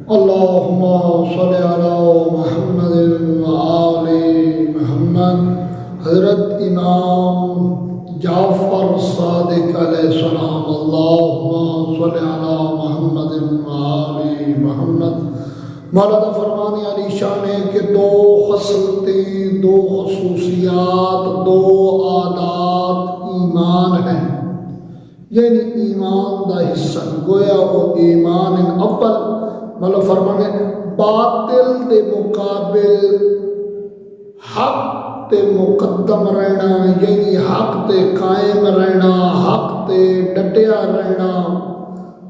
اللهم صل على محمد وآل محمد۔ حضرت امام جعفر صادق علیہ السلام، اللهم صل على محمد وآل محمد۔ مولانا فرمانے علی شان ہے کہ دو خصلتیں، دو خصوصیات، دو عادات ایمان ہیں، یعنی ایمان دا حصہ گویا وہ ایمان اول مولا فرمانے باطل دے مقابل حق تے مقدم رہنا، یعنی حق تے قائم رہنا، حق تے ڈٹیا رہنا۔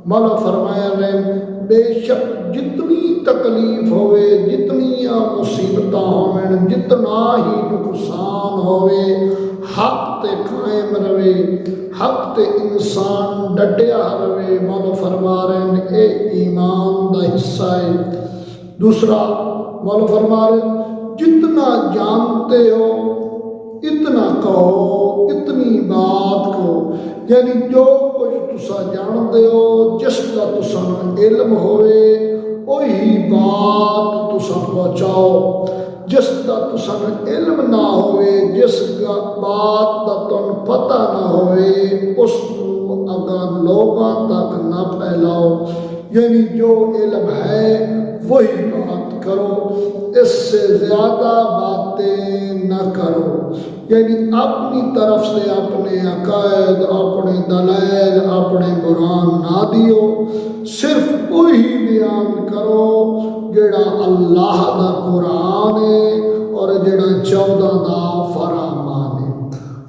مولا فرمایا رہے بے شک جتنی تکلیف ہوئے، جتنی مصیبتاں ہوئے، جتنا ہی نقصان ہوئے، حق تے قائم رہے، حق تے انسان ڈٹیا رہے۔ مولا فرما رہے ہیں اے ایمان دا حصہ ہے۔ دوسرا مولا فرما رہے ہیں جتنا جانتے ہو اتنا کہو، اتنی بات کہو، یعنی جو کچھ تسا جانتے ہو، جس کا تسا علم ہوئے وہی بات تسا پہنچاؤ، جس کا تسا علم نہ ہوئے، جس کا بات کا تن پتہ نہ ہوئے، اس کو اگر لوگوں تک نہ پھیلاؤ، یعنی جو علم ہے وہی بات کرو، اس سے زیادہ باتیں نہ کرو، یعنی اپنی طرف سے اپنے عقائد، اپنے دلائل، اپنے قرآن نہ دیو، صرف وہی بیان کرو جڑا اللہ دا قرآن ہے اور جڑا 14 دا فرمان ہے۔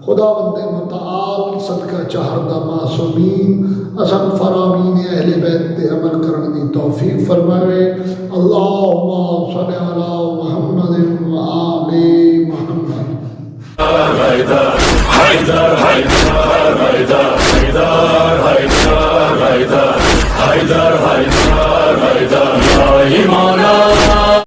خدا بند متعال صدقہ چہردہ معصومین اصل فرامین اہل بیت تے عمل کرنے دی توفیق فرمائے۔ اللہم صلی علی محمد و آل محمد۔ حیدر حیدر حیدر حیدر حیدر